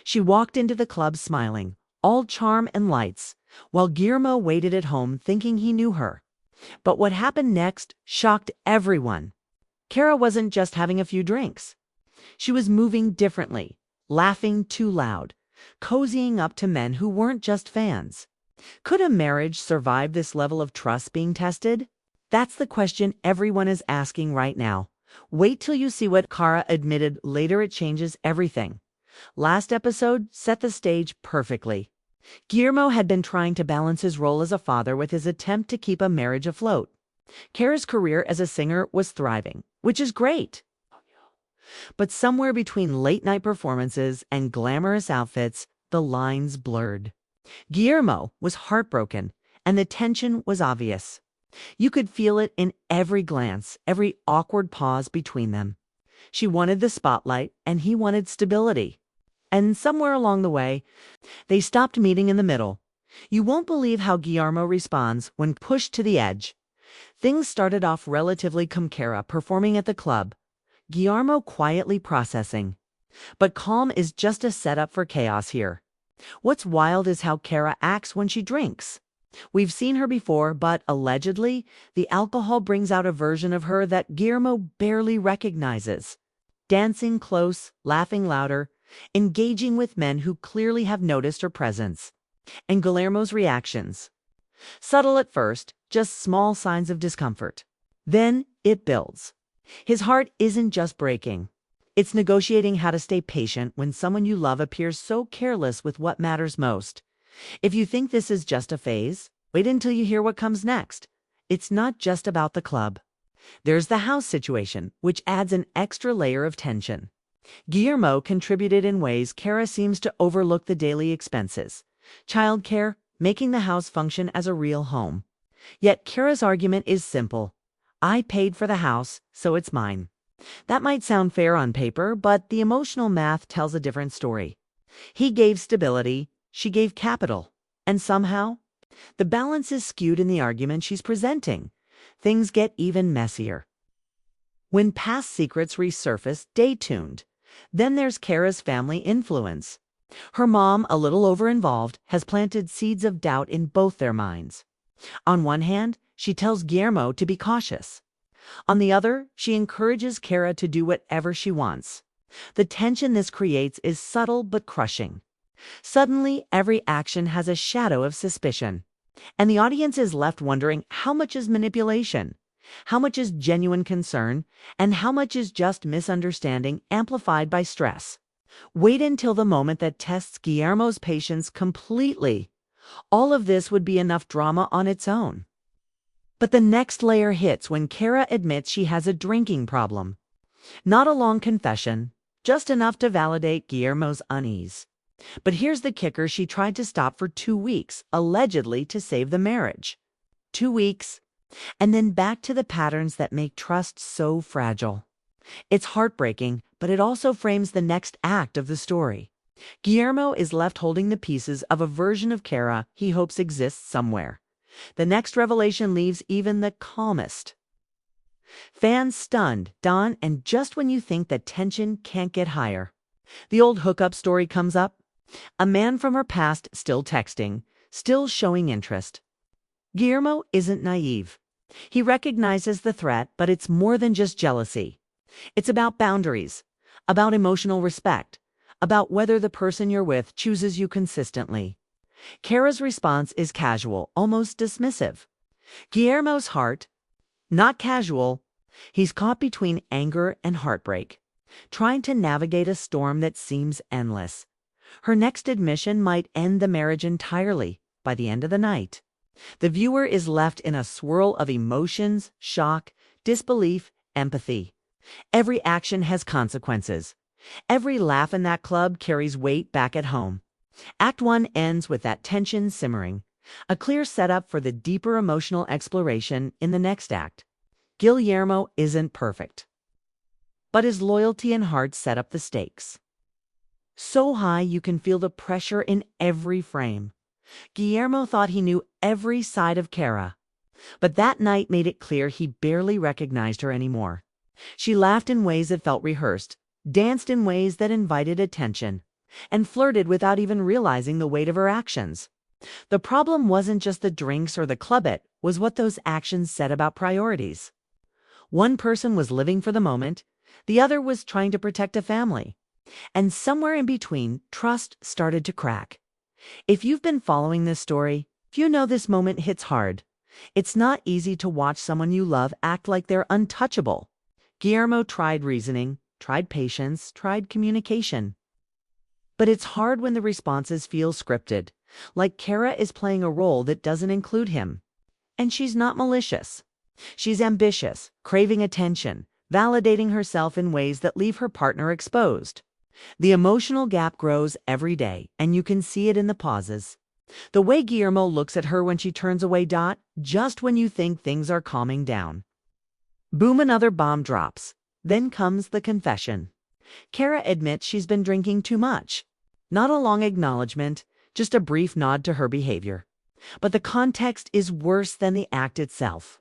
She walked into the club smiling, all charm and lights, while Guillermo waited at home thinking he knew her. But what happened next shocked everyone. Cara wasn't just having a few drinks. She was moving differently, laughing too loud, cozying up to men who weren't just fans. Could a marriage survive this level of trust being tested? That's the question everyone is asking right now. Wait till you see what Cara admitted later. It changes everything. Last episode set the stage perfectly. Guillermo had been trying to balance his role as a father with his attempt to keep a marriage afloat. Cara's career as a singer was thriving, which is great. But somewhere between late-night performances and glamorous outfits, the lines blurred. Guillermo was heartbroken, and the tension was obvious. You could feel it in every glance, every awkward pause between them. She wanted the spotlight, and he wanted stability. And somewhere along the way, they stopped meeting in the middle. You won't believe how Guillermo responds when pushed to the edge. Things started off relatively calm. Cara performing at the club, Guillermo quietly processing. But calm is just a setup for chaos here. What's wild is how Cara acts when she drinks. We've seen her before, but allegedly, the alcohol brings out a version of her that Guillermo barely recognizes. Dancing close, laughing louder, engaging with men who clearly have noticed her presence. And Guillermo's reactions. Subtle at first, just small signs of discomfort. Then it builds. His heart isn't just breaking. It's negotiating how to stay patient when someone you love appears so careless with what matters most. If you think this is just a phase, wait until you hear what comes next. It's not just about the club. There's the house situation, which adds an extra layer of tension. Guillermo contributed in ways Cara seems to overlook: the daily expenses, childcare, making the house function as a real home. Yet Cara's argument is simple. I paid for the house, so it's mine. That might sound fair on paper, but the emotional math tells a different story. He gave stability, she gave capital, and somehow, the balance is skewed in the argument she's presenting. Things get even messier. When past secrets resurface, stay tuned. Then there's Cara's family influence. Her mom, a little over-involved, has planted seeds of doubt in both their minds. On one hand, she tells Guillermo to be cautious. On the other, she encourages Cara to do whatever she wants. The tension this creates is subtle but crushing. Suddenly, every action has a shadow of suspicion. And the audience is left wondering how much is manipulation, how much is genuine concern, and how much is just misunderstanding amplified by stress. Wait until the moment that tests Guillermo's patience completely. All of this would be enough drama on its own. But the next layer hits when Cara admits she has a drinking problem. Not a long confession, just enough to validate Guillermo's unease. But here's the kicker: she tried to stop for 2 weeks, allegedly to save the marriage. 2 weeks, and then back to the patterns that make trust so fragile. It's heartbreaking, but it also frames the next act of the story. Guillermo is left holding the pieces of a version of Cara he hopes exists somewhere. The next revelation leaves even the calmest fans stunned, and just when you think that tension can't get higher, the old hookup story comes up. A man from her past still texting, still showing interest. Guillermo isn't naive. He recognizes the threat, but it's more than just jealousy. It's about boundaries, about emotional respect, about whether the person you're with chooses you consistently. Cara's response is casual, almost dismissive. Guillermo's heart, not casual. He's caught between anger and heartbreak, trying to navigate a storm that seems endless. Her next admission might end the marriage entirely by the end of the night. The viewer is left in a swirl of emotions, shock, disbelief, empathy. Every action has consequences. Every laugh in that club carries weight back at home. Act 1 ends with that tension simmering, a clear setup for the deeper emotional exploration in the next act. Guillermo isn't perfect, but his loyalty and heart set up the stakes. So high you can feel the pressure in every frame. Guillermo thought he knew every side of Cara, but that night made it clear he barely recognized her anymore. She laughed in ways that felt rehearsed, danced in ways that invited attention, and flirted without even realizing the weight of her actions. The problem wasn't just the drinks or the club, it was what those actions said about priorities. One person was living for the moment, the other was trying to protect a family. And somewhere in between, trust started to crack. If you've been following this story, you know this moment hits hard. It's not easy to watch someone you love act like they're untouchable. Guillermo tried reasoning, tried patience, tried communication. But it's hard when the responses feel scripted, like Cara is playing a role that doesn't include him. And she's not malicious. She's ambitious, craving attention, validating herself in ways that leave her partner exposed. The emotional gap grows every day, and you can see it in the pauses. The way Guillermo looks at her when she turns away, just when you think things are calming down. Boom, another bomb drops. Then comes the confession. Cara admits she's been drinking too much. Not a long acknowledgement, just a brief nod to her behavior. But the context is worse than the act itself.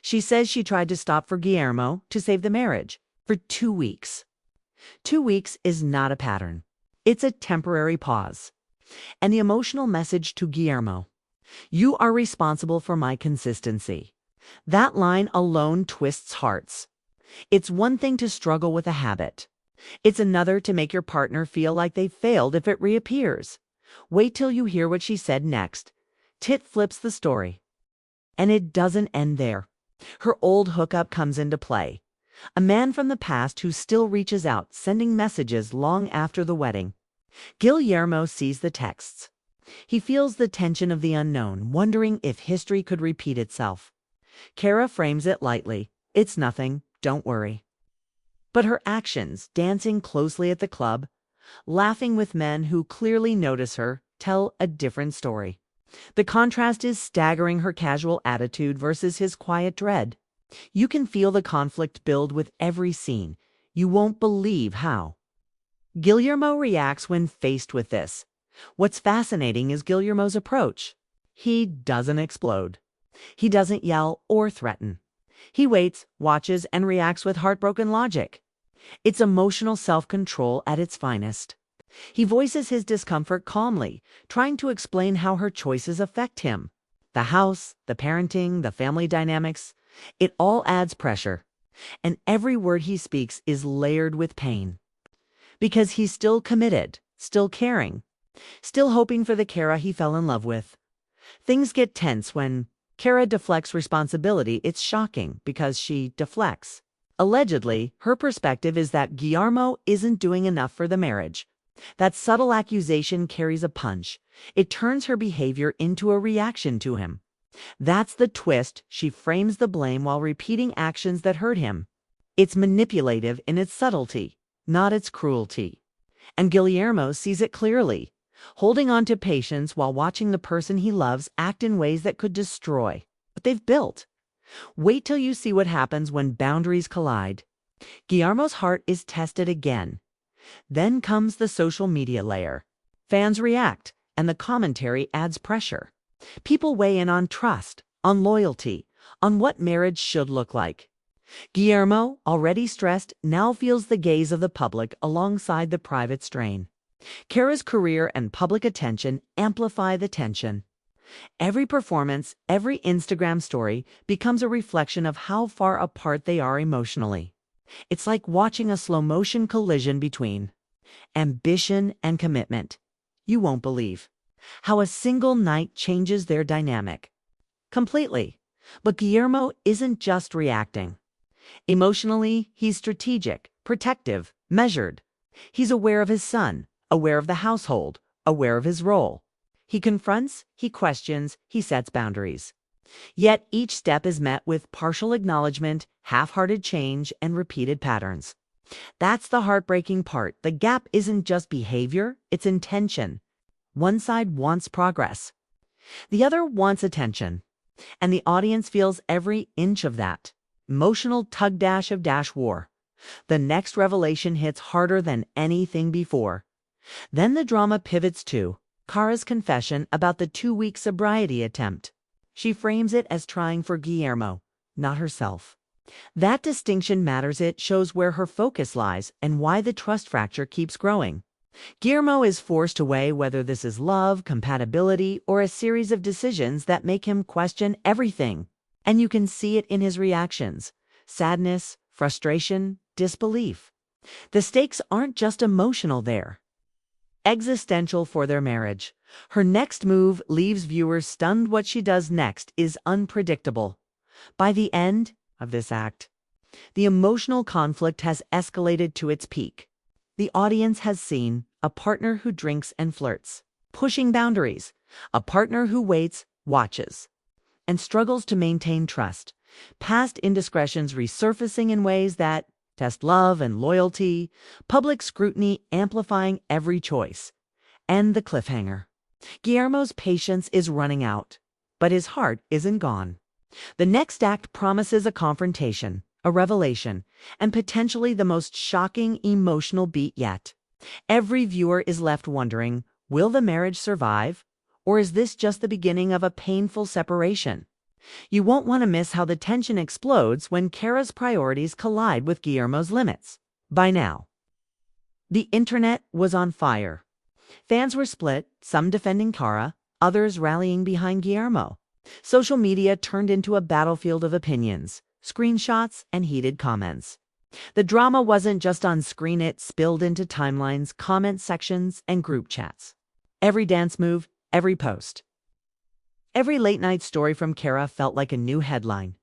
She says she tried to stop for Guillermo to save the marriage for 2 weeks. 2 weeks is not a pattern. It's a temporary pause. And the emotional message to Guillermo: you are responsible for my consistency. That line alone twists hearts. It's one thing to struggle with a habit. It's another to make your partner feel like they failed if it reappears. Wait till you hear what she said next. Tit flips the story. And it doesn't end there. Her old hookup comes into play. A man from the past who still reaches out, sending messages long after the wedding. Guillermo sees the texts. He feels the tension of the unknown, wondering if history could repeat itself. Cara frames it lightly. It's nothing, don't worry. But her actions, dancing closely at the club, laughing with men who clearly notice her, tell a different story. The contrast is staggering, her casual attitude versus his quiet dread. You can feel the conflict build with every scene. You won't believe how. Guillermo reacts when faced with this. What's fascinating is Guillermo's approach. He doesn't explode. He doesn't yell or threaten. He waits, watches, and reacts with heartbroken logic. It's emotional self-control at its finest. He voices his discomfort calmly, trying to explain how her choices affect him. The house, the parenting, the family dynamics, it all adds pressure. And every word he speaks is layered with pain. Because he's still committed, still caring, still hoping for the Cara he fell in love with. Things get tense when Cara deflects responsibility. It's shocking because she deflects. Allegedly, her perspective is that Guillermo isn't doing enough for the marriage. That subtle accusation carries a punch. It turns her behavior into a reaction to him. That's the twist. She frames the blame while repeating actions that hurt him. It's manipulative in its subtlety, not its cruelty. And Guillermo sees it clearly, holding on to patience while watching the person he loves act in ways that could destroy what they've built. Wait till you see what happens when boundaries collide. Guillermo's heart is tested again. Then comes the social media layer. Fans react, and the commentary adds pressure. People weigh in on trust, on loyalty, on what marriage should look like. Guillermo, already stressed, now feels the gaze of the public alongside the private strain. Cara's career and public attention amplify the tension. Every performance, every Instagram story becomes a reflection of how far apart they are emotionally. It's like watching a slow-motion collision between ambition and commitment. You won't believe how a single night changes their dynamic completely. But Guillermo isn't just reacting. Emotionally, he's strategic, protective, measured. He's aware of his son, aware of the household, aware of his role. He confronts, he questions, he sets boundaries. Yet each step is met with partial acknowledgement, half-hearted change, and repeated patterns. That's the heartbreaking part. The gap isn't just behavior, it's intention. One side wants progress. The other wants attention. And the audience feels every inch of that. Emotional tug-dash of dash war. The next revelation hits harder than anything before. Then the drama pivots to Cara's confession about the 2-week sobriety attempt. She frames it as trying for Guillermo, not herself. That distinction matters. It shows where her focus lies and why the trust fracture keeps growing. Guillermo is forced to weigh whether this is love, compatibility, or a series of decisions that make him question everything. And you can see it in his reactions: sadness, frustration, disbelief. The stakes aren't just emotional there, existential for their marriage. Her next move leaves viewers stunned. What she does next is unpredictable. By the end of this act, the emotional conflict has escalated to its peak. The audience has seen a partner who drinks and flirts, pushing boundaries, a partner who waits, watches, and struggles to maintain trust, past indiscretions resurfacing in ways that test love and loyalty, public scrutiny amplifying every choice, and the cliffhanger. Guillermo's patience is running out, but his heart isn't gone. The next act promises a confrontation, a revelation, and potentially the most shocking emotional beat yet. Every viewer is left wondering, will the marriage survive? Or is this just the beginning of a painful separation? You won't want to miss how the tension explodes when Cara's priorities collide with Guillermo's limits. By now, the internet was on fire. Fans were split, some defending Cara, others rallying behind Guillermo. Social media turned into a battlefield of opinions, screenshots, and heated comments. The drama wasn't just on screen, it spilled into timelines, comment sections, and group chats. Every dance move, every post, every late-night story from Cara felt like a new headline.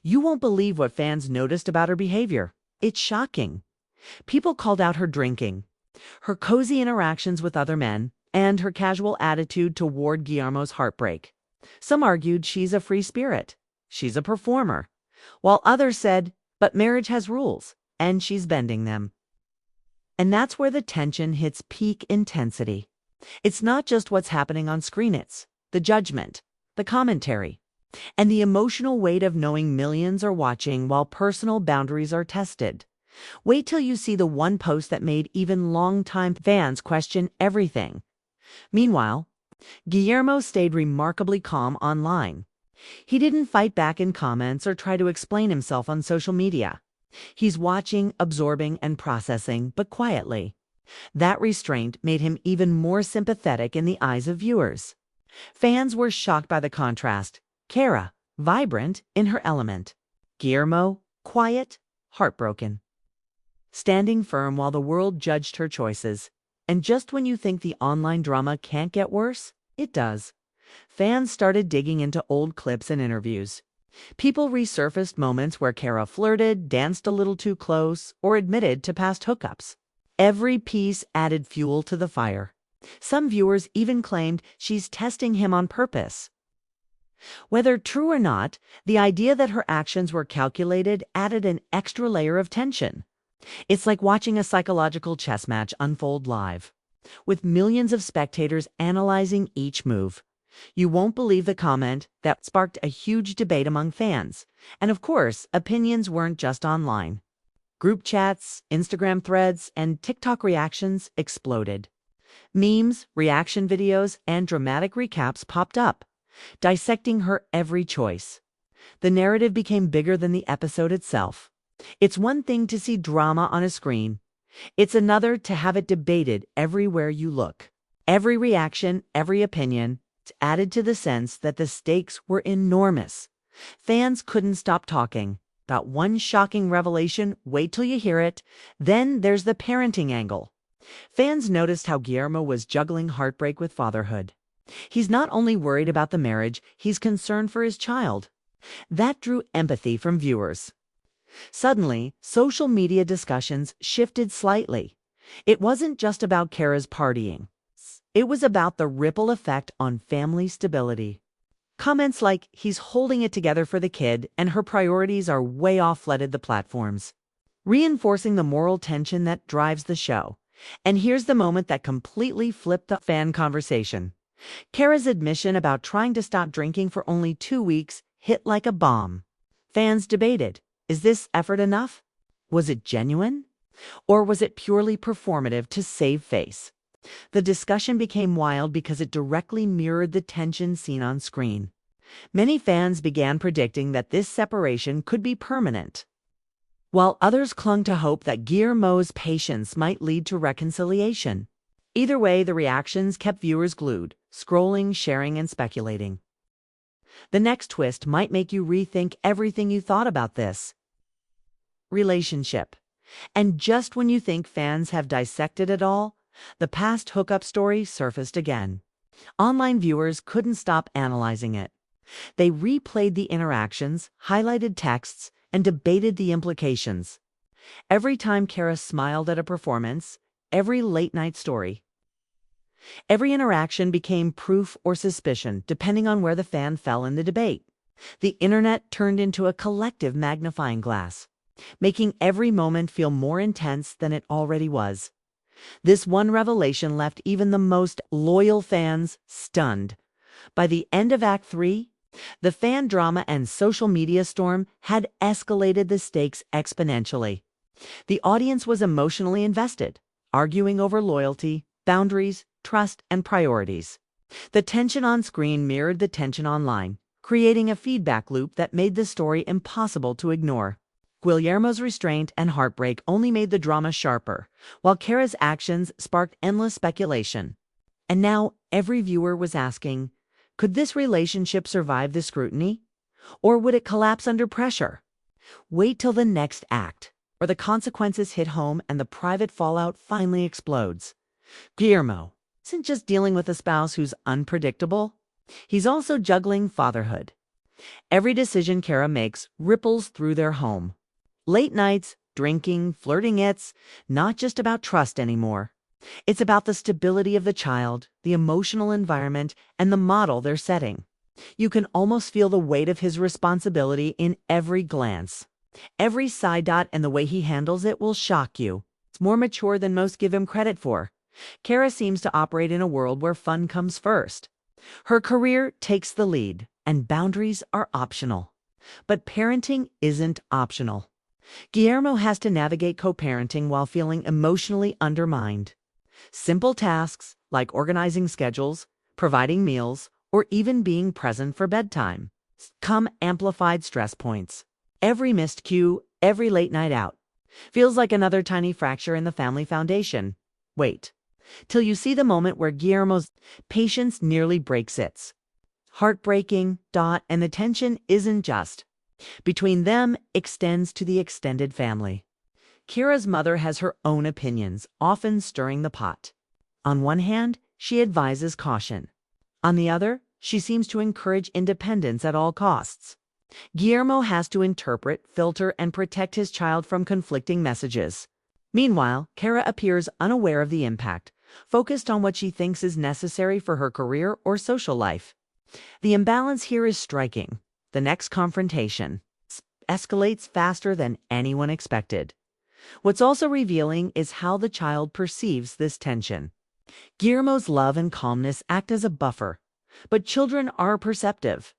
You won't believe what fans noticed about her behavior. It's shocking. People called out her drinking, her cozy interactions with other men, and her casual attitude toward Guillermo's heartbreak. Some argued she's a free spirit, she's a performer, while others said, but marriage has rules, and she's bending them. And that's where the tension hits peak intensity. It's not just what's happening on screen, it's the judgment, the commentary, and the emotional weight of knowing millions are watching while personal boundaries are tested. Wait till you see the one post that made even longtime fans question everything. Meanwhile, Guillermo stayed remarkably calm online. He didn't fight back in comments or try to explain himself on social media. He's watching, absorbing, and processing, but quietly. That restraint made him even more sympathetic in the eyes of viewers. Fans were shocked by the contrast. Cara, vibrant, in her element. Guillermo, quiet, heartbroken. Standing firm while the world judged her choices. And just when you think the online drama can't get worse, it does. Fans started digging into old clips and interviews. People resurfaced moments where Cara flirted, danced a little too close, or admitted to past hookups. Every piece added fuel to the fire. Some viewers even claimed she's testing him on purpose. Whether true or not, the idea that her actions were calculated added an extra layer of tension. It's like watching a psychological chess match unfold live, with millions of spectators analyzing each move. You won't believe the comment that sparked a huge debate among fans. And of course, opinions weren't just online. Group chats, Instagram threads, and TikTok reactions exploded. Memes, reaction videos, and dramatic recaps popped up, dissecting her every choice. The narrative became bigger than the episode itself. It's one thing to see drama on a screen. It's another to have it debated everywhere you look. Every reaction, every opinion added to the sense that the stakes were enormous. Fans couldn't stop talking about one shocking revelation. Wait till you hear it. Then there's the parenting angle. Fans noticed how Guillermo was juggling heartbreak with fatherhood. He's not only worried about the marriage, he's concerned for his child. That drew empathy from viewers. Suddenly, social media discussions shifted slightly. It wasn't just about Cara's partying. It was about the ripple effect on family stability. Comments like, he's holding it together for the kid and her priorities are way off, flooded the platforms, reinforcing the moral tension that drives the show. And here's the moment that completely flipped the fan conversation. Cara's admission about trying to stop drinking for only 2 weeks hit like a bomb. Fans debated, is this effort enough? Was it genuine? Or was it purely performative to save face? The discussion became wild because it directly mirrored the tension seen on screen. Many fans began predicting that this separation could be permanent, while others clung to hope that Guillermo's patience might lead to reconciliation. Either way, the reactions kept viewers glued, scrolling, sharing, and speculating. The next twist might make you rethink everything you thought about this relationship. And just when you think fans have dissected it all, the past hookup story surfaced again. Online viewers couldn't stop analyzing it. They replayed the interactions, highlighted texts, and debated the implications. Every time Cara smiled at a performance, every late-night story, every interaction became proof or suspicion, depending on where the fan fell in the debate. The internet turned into a collective magnifying glass, making every moment feel more intense than it already was. This one revelation left even the most loyal fans stunned. By the end of Act 3, the fan drama and social media storm had escalated the stakes exponentially. The audience was emotionally invested, arguing over loyalty, boundaries, trust, and priorities. The tension on screen mirrored the tension online, creating a feedback loop that made the story impossible to ignore. Guillermo's restraint and heartbreak only made the drama sharper, while Cara's actions sparked endless speculation. And now every viewer was asking, could this relationship survive the scrutiny? Or would it collapse under pressure? Wait till the next act, where the consequences hit home and the private fallout finally explodes. Guillermo isn't just dealing with a spouse who's unpredictable. He's also juggling fatherhood. Every decision Cara makes ripples through their home. Late nights, drinking, flirting, it's not just about trust anymore. It's about the stability of the child, the emotional environment, and the model they're setting. You can almost feel the weight of his responsibility in every glance. Every side dot, and the way he handles it will shock you. It's more mature than most give him credit for. Cara seems to operate in a world where fun comes first. Her career takes the lead, and boundaries are optional. But parenting isn't optional. Guillermo has to navigate co-parenting while feeling emotionally undermined. Simple tasks like organizing schedules, providing meals, or even being present for bedtime come amplified stress points. Every missed cue, every late night out, feels like another tiny fracture in the family foundation. Wait till you see the moment where Guillermo's patience nearly breaks its. Heartbreaking, and the tension isn't just between them, extends to the extended family. Cara's mother has her own opinions, often stirring the pot. On one hand, she advises caution. On the other, she seems to encourage independence at all costs. Guillermo has to interpret, filter, and protect his child from conflicting messages. Meanwhile, Cara appears unaware of the impact, focused on what she thinks is necessary for her career or social life. The imbalance here is striking. The next confrontation escalates faster than anyone expected. What's also revealing is how the child perceives this tension. Guillermo's love and calmness act as a buffer, but children are perceptive.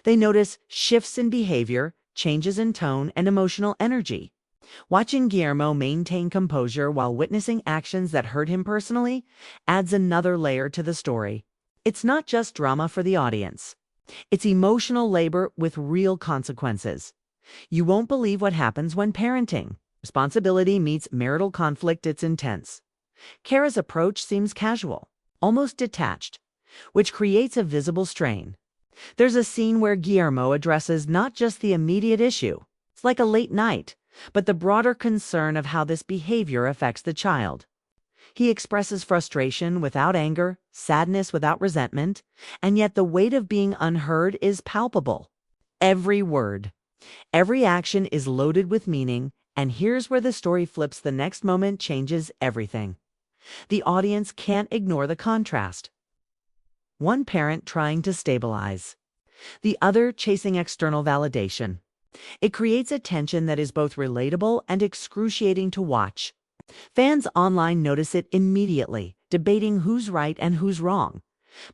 They notice shifts in behavior, changes in tone, and emotional energy. Watching Guillermo maintain composure while witnessing actions that hurt him personally adds another layer to the story. It's not just drama for the audience. It's emotional labor with real consequences. You won't believe what happens when parenting. Responsibility meets marital conflict, it's intense. Cara's approach seems casual, almost detached, which creates a visible strain. There's a scene where Guillermo addresses not just the immediate issue, it's like a late night, but the broader concern of how this behavior affects the child. He expresses frustration without anger, sadness without resentment, and yet the weight of being unheard is palpable. Every word, every action is loaded with meaning, and here's where the story flips. The next moment changes everything. The audience can't ignore the contrast. One parent trying to stabilize, the other chasing external validation. It creates a tension that is both relatable and excruciating to watch. Fans online notice it immediately, debating who's right and who's wrong.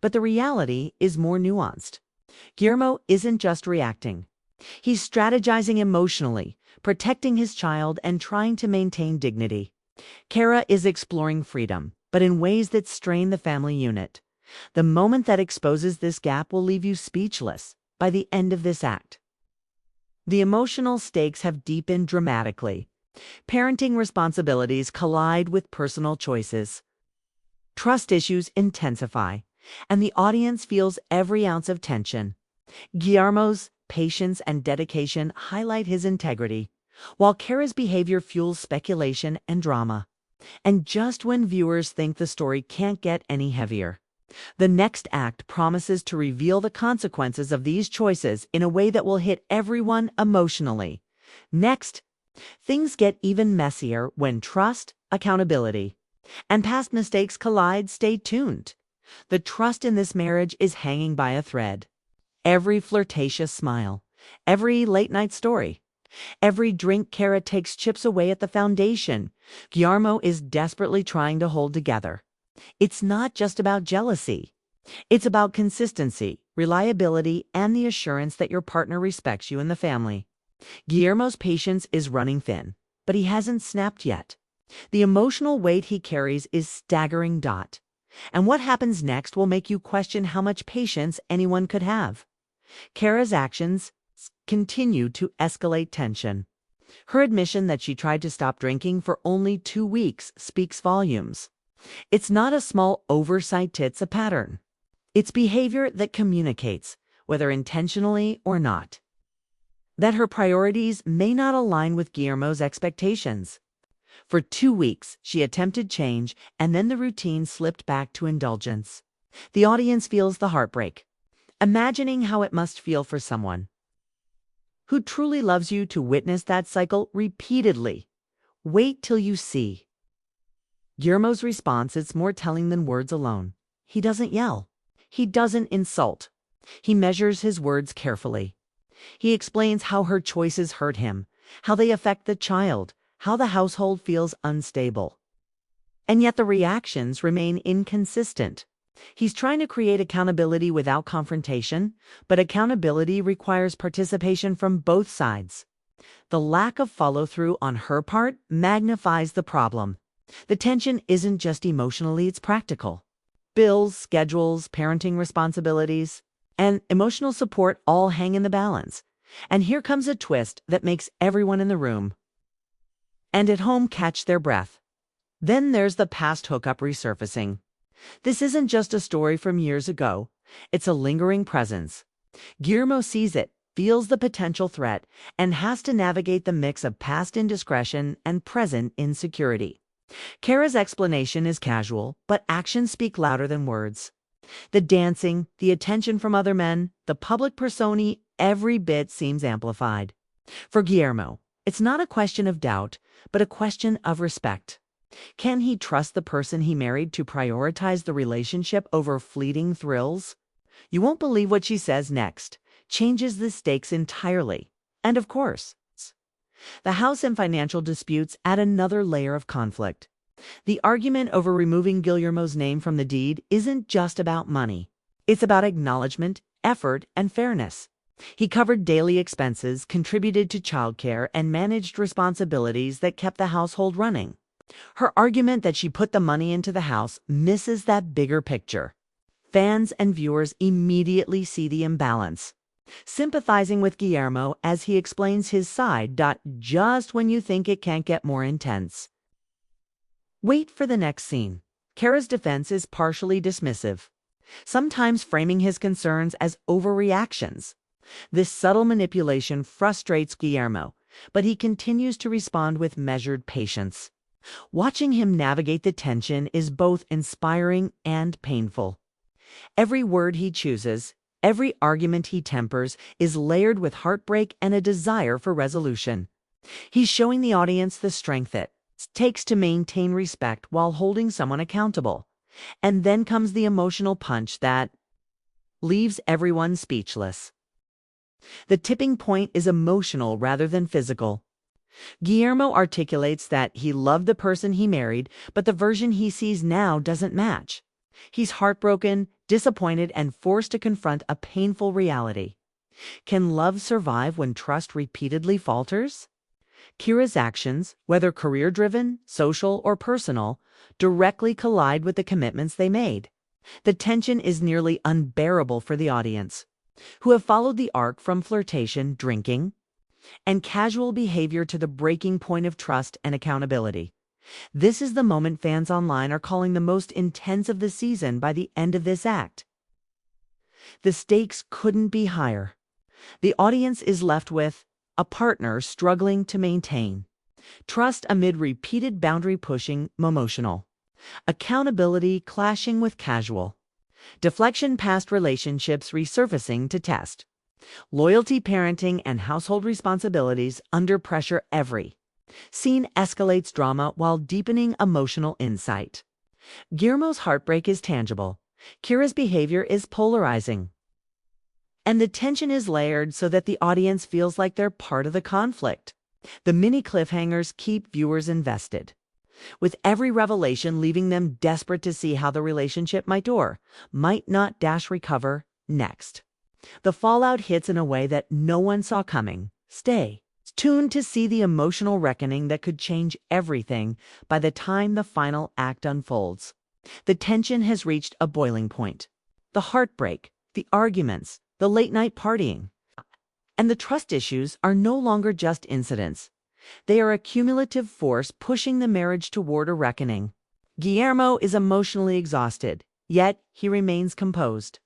But the reality is more nuanced. Guillermo isn't just reacting. He's strategizing emotionally, protecting his child and trying to maintain dignity. Cara is exploring freedom, but in ways that strain the family unit. The moment that exposes this gap will leave you speechless by the end of this act. The emotional stakes have deepened dramatically. Parenting responsibilities collide with personal choices. Trust issues intensify, and the audience feels every ounce of tension. Guillermo's patience and dedication highlight his integrity, while Cara's behavior fuels speculation and drama. And just when viewers think the story can't get any heavier, the next act promises to reveal the consequences of these choices in a way that will hit everyone emotionally. Next, things get even messier when trust, accountability, and past mistakes collide. Stay tuned. The trust in this marriage is hanging by a thread. Every flirtatious smile, every late-night story, every drink Cara takes chips away at the foundation Guillermo is desperately trying to hold together. It's not just about jealousy. It's about consistency, reliability, and the assurance that your partner respects you and the family. Guillermo's patience is running thin, but he hasn't snapped yet. The emotional weight he carries is staggering. And what happens next will make you question how much patience anyone could have. Cara's actions continue to escalate tension. Her admission that she tried to stop drinking for only 2 weeks speaks volumes. It's not a small oversight, it's a pattern. It's behavior that communicates, whether intentionally or not, that her priorities may not align with Guillermo's expectations. For 2 weeks, she attempted change, and then the routine slipped back to indulgence. The audience feels the heartbreak, imagining how it must feel for someone who truly loves you to witness that cycle repeatedly. Wait till you see. Guillermo's response is more telling than words alone. He doesn't yell. He doesn't insult. He measures his words carefully. He explains how her choices hurt him, how they affect the child, how the household feels unstable. And yet the reactions remain inconsistent. He's trying to create accountability without confrontation, but accountability requires participation from both sides. The lack of follow-through on her part magnifies the problem. The tension isn't just emotionally, it's practical. Bills, schedules, parenting responsibilities, and emotional support all hang in the balance. And here comes a twist that makes everyone in the room and at home catch their breath. Then there's the past hookup resurfacing. This isn't just a story from years ago. It's a lingering presence. Guillermo sees it, feels the potential threat, and has to navigate the mix of past indiscretion and present insecurity. Cara's explanation is casual, but actions speak louder than words. The dancing, the attention from other men, the public persona, every bit seems amplified. For Guillermo, it's not a question of doubt, but a question of respect. Can he trust the person he married to prioritize the relationship over fleeting thrills? You won't believe what she says next. Changes the stakes entirely. And of course, the house and financial disputes add another layer of conflict. The argument over removing Guillermo's name from the deed isn't just about money. It's about acknowledgement, effort, and fairness. He covered daily expenses, contributed to childcare, and managed responsibilities that kept the household running. Her argument that she put the money into the house misses that bigger picture. Fans and viewers immediately see the imbalance, sympathizing with Guillermo as he explains his side. Just when you think it can't get more intense. Wait for the next scene. Cara's defense is partially dismissive, sometimes framing his concerns as overreactions. This subtle manipulation frustrates Guillermo, but he continues to respond with measured patience. Watching him navigate the tension is both inspiring and painful. Every word he chooses, every argument he tempers, is layered with heartbreak and a desire for resolution. He's showing the audience the strength it takes to maintain respect while holding someone accountable. And then comes the emotional punch that leaves everyone speechless. The tipping point is emotional rather than physical. Guillermo articulates that he loved the person he married, but the version he sees now doesn't match. He's heartbroken, disappointed, and forced to confront a painful reality. Can love survive when trust repeatedly falters? Cara's actions, whether career-driven, social, or personal, directly collide with the commitments they made. The tension is nearly unbearable for the audience, who have followed the arc from flirtation, drinking, and casual behavior to the breaking point of trust and accountability. This is the moment fans online are calling the most intense of the season by the end of this act. The stakes couldn't be higher. The audience is left with a partner struggling to maintain trust amid repeated boundary-pushing emotional, accountability clashing with casual, deflection past relationships resurfacing to test, loyalty parenting and household responsibilities under pressure. Every scene escalates drama while deepening emotional insight. Guillermo's heartbreak is tangible. Cara's behavior is polarizing. And the tension is layered so that the audience feels like they're part of the conflict. The mini cliffhangers keep viewers invested, with every revelation leaving them desperate to see how the relationship might not recover next. The fallout hits in a way that no one saw coming. Stay tuned to see the emotional reckoning that could change everything by the time the final act unfolds. The tension has reached a boiling point. The heartbreak, the arguments, the late-night partying, and the trust issues are no longer just incidents. They are a cumulative force pushing the marriage toward a reckoning. Guillermo is emotionally exhausted, yet he remains composed.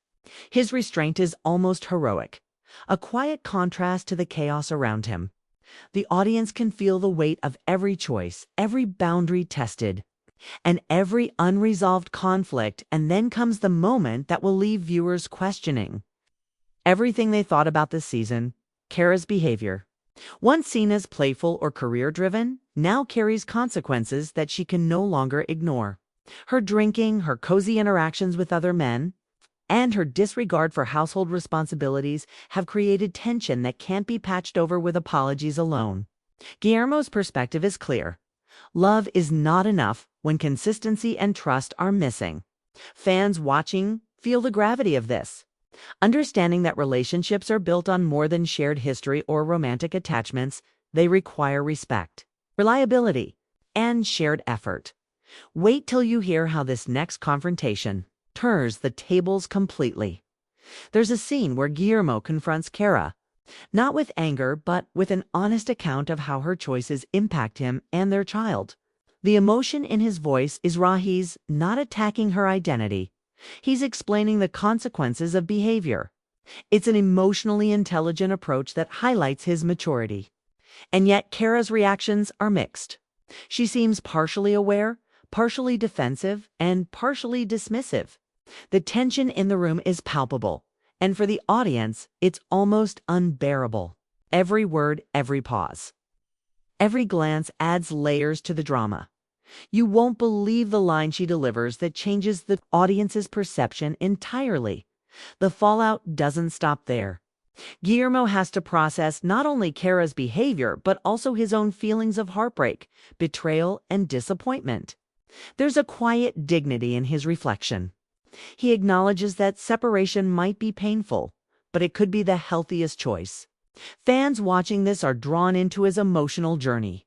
His restraint is almost heroic, a quiet contrast to the chaos around him. The audience can feel the weight of every choice, every boundary tested, and every unresolved conflict, and then comes the moment that will leave viewers questioning everything they thought about this season. Cara's behavior, once seen as playful or career-driven, now carries consequences that she can no longer ignore. Her drinking, her cozy interactions with other men, and her disregard for household responsibilities have created tension that can't be patched over with apologies alone. Guillermo's perspective is clear. Love is not enough when consistency and trust are missing. Fans watching feel the gravity of this, understanding that relationships are built on more than shared history or romantic attachments. They require respect, reliability, and shared effort. Wait till you hear how this next confrontation turns the tables completely. There's a scene where Guillermo confronts Cara, not with anger, but with an honest account of how her choices impact him and their child. The emotion in his voice is raw. He's not attacking her identity. He's explaining the consequences of behavior. It's an emotionally intelligent approach that highlights his maturity. And yet Cara's reactions are mixed. She seems partially aware, partially defensive, and partially dismissive. The tension in the room is palpable, and for the audience, it's almost unbearable. Every word, every pause, every glance adds layers to the drama. You won't believe the line she delivers that changes the audience's perception entirely. The fallout doesn't stop there. Guillermo has to process not only Cara's behavior, but also his own feelings of heartbreak, betrayal, and disappointment. There's a quiet dignity in his reflection. He acknowledges that separation might be painful, but it could be the healthiest choice. Fans watching this are drawn into his emotional journey,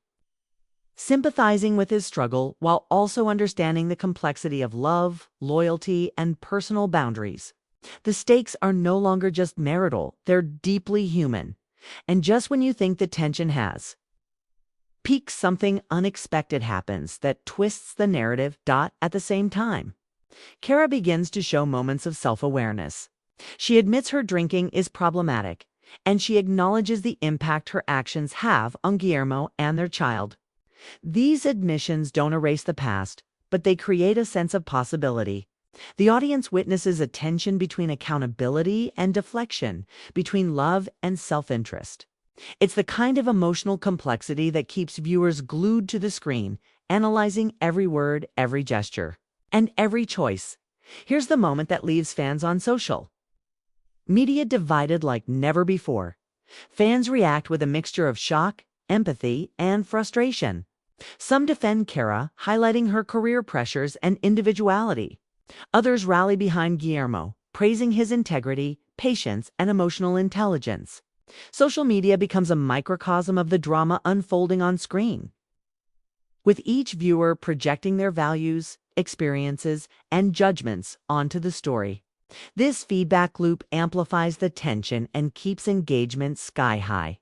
sympathizing with his struggle while also understanding the complexity of love, loyalty, and personal boundaries. The stakes are no longer just marital, they're deeply human. And just when you think the tension has peaked, something unexpected happens that twists the narrative. At the same time, Cara begins to show moments of self-awareness. She admits her drinking is problematic, and she acknowledges the impact her actions have on Guillermo and their child. These admissions don't erase the past, but they create a sense of possibility. The audience witnesses a tension between accountability and deflection, between love and self-interest. It's the kind of emotional complexity that keeps viewers glued to the screen, analyzing every word, every gesture, and every choice. Here's the moment that leaves fans on social media divided like never before. Fans react with a mixture of shock, empathy, and frustration. Some defend Cara, highlighting her career pressures and individuality. Others rally behind Guillermo, praising his integrity, patience, and emotional intelligence. Social media becomes a microcosm of the drama unfolding on screen, with each viewer projecting their values, experiences, and judgments onto the story. This feedback loop amplifies the tension and keeps engagement sky high.